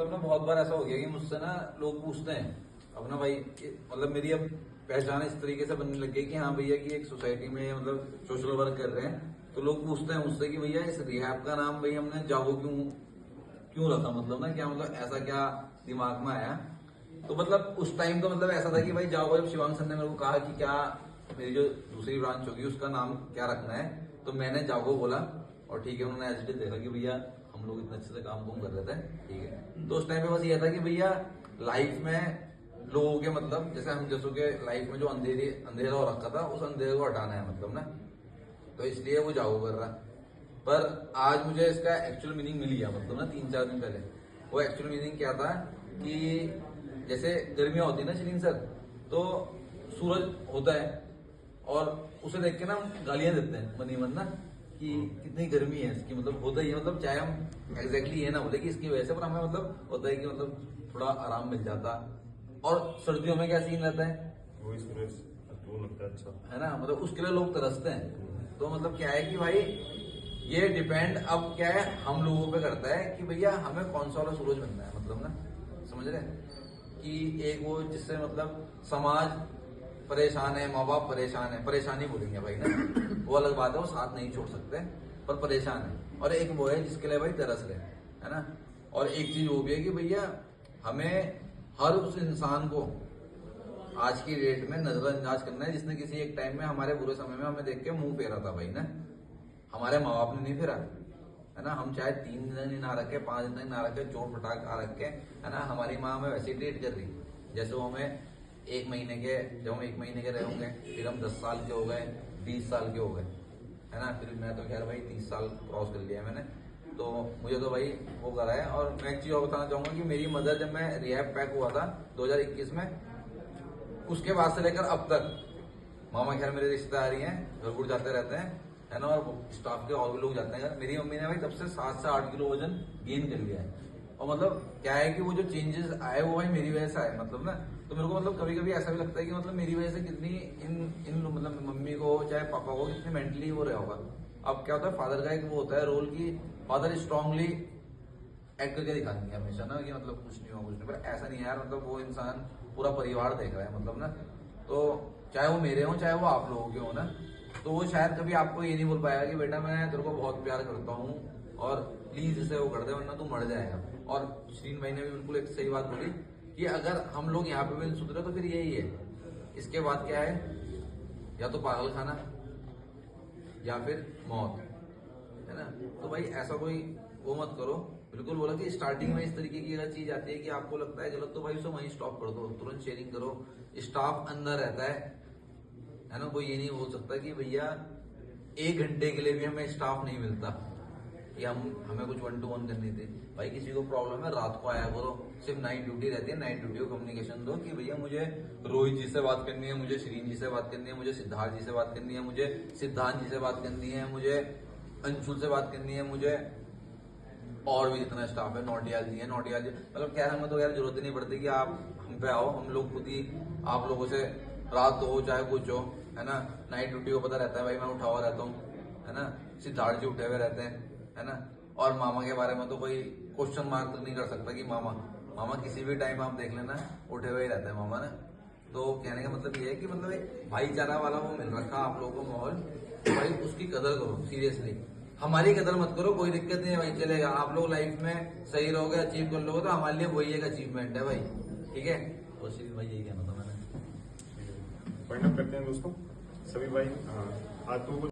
मतलब ना बहुत बार ऐसा हो गया कि मुझसे ना लोग पूछते हैं अपना भाई मतलब मेरी अब पहचान इस तरीके से बनने लग गई कि हाँ भैया कि एक सोसाइटी में मतलब सोशल वर्क कर रहे हैं, तो लोग पूछते हैं मुझसे कि भैया इस रिहैब का नाम भाई हमने जागो क्यों क्यों रखा, मतलब ना क्या मतलब ऐसा क्या दिमाग में आया। तो मतलब उस टाइम तो मतलब ऐसा था कि भाई जागो, जब शिवांग सर ने मेरे को कहा कि क्या मेरी जो दूसरी ब्रांच होगी उसका नाम क्या रखना है, तो मैंने जागो बोला और ठीक है उन्होंने एज देखा कि भैया हम लोग इतने अच्छे से काम कर रहे थे, ठीक है। तो उस टाइम पे बस ये था कि भैया लाइफ में लोगों के मतलब जैसे हम जैसों के लाइफ में जो अंधेरा हो रखा था उस अंधेरे को हटाना है मतलब ना, तो इसलिए वो जागो कर रहा। पर आज मुझे इसका एक्चुअल मीनिंग मिल गया, मतलब ना 3-4 दिन पहले। वो एक्चुअल मीनिंग क्या था कि जैसे गर्मियां होती है ना शिरीन सर, तो सूरज होता है और उसे देख के ना हम गालियां देते हैं मनी मन ना कि कितनी गर्मी है इसकी, मतलब होता ही है, मतलब चाहे हम एग्जैक्टली ये ना बोले कि इसकी वजह से, पर हमें मतलब होता है कि मतलब थोड़ा आराम मिल जाता। और सर्दियों में क्या सीन रहता है, वही सूरज वो लगता है अच्छा है ना, मतलब उसके लिए लोग तरसते हैं। तो मतलब क्या है कि भाई ये डिपेंड अब क्या है हम लोगों पे करता है कि भैया हमें कौन सा वाला सूरज बनना है, मतलब ना समझ रहे हैं कि एक वो जिससे मतलब समाज परेशान है, माँ बाप परेशान है, परेशानी बोलेंगे भाई ना, वो अलग बात है, वो साथ नहीं छोड़ सकते पर परेशान है। और एक वो है जिसके लिए भाई तरस रहे, है ना। और एक चीज वो भी है कि भैया हमें हर उस इंसान को आज की डेट में नजरअंदाज करना है जिसने किसी एक टाइम में हमारे बुरे समय में हमें देख के मुंह फेरा था भाई ना। हमारे माँ बाप ने नहीं फेरा, है ना। हम चाहे 3 दिन ही ना रखे, 5 दिन ना रखे, चोट फटाक आ रखे, है ना, हमारी माँ हमें वैसे ही ट्रीट कर रही जैसे वो हमें 1 महीने के, जब हम 1 महीने के रहे होंगे, फिर हम 10 साल के हो गए, 20 साल के हो गए, है ना। फिर मैं तो खैर भाई 30 साल क्रॉस कर लिया मैंने, तो मुझे तो भाई वो करा है। और मैं एक चीज और बताना चाहूंगा कि मेरी मदर जब मैं रिहैब पैक हुआ था 2021 में, उसके बाद से लेकर अब तक मामा खैर मेरे रिश्तेदार ही हैं, घर गुड़ जाते रहते हैं, है ना, और स्टाफ के और भी लोग जाते हैं। मेरी मम्मी ने भाई तब से 7 से 8 किलो वजन गेन कर लिया है। और मतलब क्या है कि वो जो चेंजेस आए वो भाई मेरी वजह से आए, मतलब ना। तो मेरे को मतलब कभी कभी ऐसा भी लगता है कि मतलब मेरी वजह से कितनी इन मतलब मम्मी को चाहे पापा को कितनी मेंटली वो रहा होगा। अब क्या होता है फादर का एक वो होता है रोल की फादर स्ट्रांगली एक्ट करके दिखा देंगे हमेशा ना कि मतलब कुछ नहीं हुआ कुछ नहीं, पर ऐसा नहीं है यार, मतलब वो इंसान पूरा परिवार देख रहा है, मतलब ना। तो चाहे वो मेरे हो चाहे वो आप लोगों के हो ना, तो वो शायद कभी आपको ये नहीं बोल पाएगा कि बेटा मैं तेरे को बहुत प्यार करता हूँ और प्लीज इसे वो कर दे वरना तू मर जाएगा। और श्रीन भाई ने भी बिल्कुल एक सही बात बोली कि अगर हम लोग यहाँ पे भी नहीं सुधरे तो फिर यही है, इसके बाद क्या है, या तो पागल खाना या फिर मौत, है ना। तो भाई ऐसा कोई वो मत करो। बिल्कुल बोला कि स्टार्टिंग में इस तरीके की अगर चीज आती है कि आपको लगता है गलत, तो भाई उसे वहीं स्टॉप कर दो, तुरंत शेयरिंग करो। स्टाफ अंदर रहता है ना, कोई ये नहीं बोल सकता कि भैया 1 घंटे के लिए भी हमें स्टाफ नहीं मिलता कि हमें कुछ 1 to 1 करनी थी। भाई किसी को प्रॉब्लम है रात को आया करो, सिर्फ नाइट ड्यूटी रहती है, नाइट ड्यूटी को कम्युनिकेशन दो कि भैया मुझे रोहित जी से बात करनी है, मुझे श्रीन जी से बात करनी है, मुझे सिद्धार्थ जी से बात करनी है, मुझे सिद्धांत जी से बात करनी है, मुझे अंशुल से बात करनी है, मुझे और भी जितना स्टाफ है, नोटियाल जी है, नोटियाल जी मतलब क्या हमें तो यार जरूरत ही नहीं पड़ती कि आप हम पे आओ, हम लोग खुद ही आप लोगों से रात हो चाहे कुछ हो, है ना। नाइट ड्यूटी को पता रहता है भाई मैं उठा हुआ रहता हूँ, है ना। सिद्धार्थ जी उठे हुए रहते हैं, है ना। और मामा के बारे में तो कोई क्वेश्चन मार्क तक नहीं कर सकता कि मामा मामा किसी भी टाइम आप देख लेना उठे हुए ही रहते हैं मामा ना। तो कहने का मतलब ये है कि मतलब एक भाईचारा वाला वो मिल रखा आप लोगों को माहौल, तो भाई उसकी कदर करो सीरियसली। हमारी कदर मत करो, कोई दिक्कत नहीं है भाई, चलेगा। आप लोग लाइफ में सही रहोगे, अचीव कर लोगे तो हमारे लिए वही एक अचीवमेंट है भाई, ठीक है। तो सिर्फ भाई यही कहना था मैंने। पढ़ना करते हैं दोस्तों सभी भाई। आज तो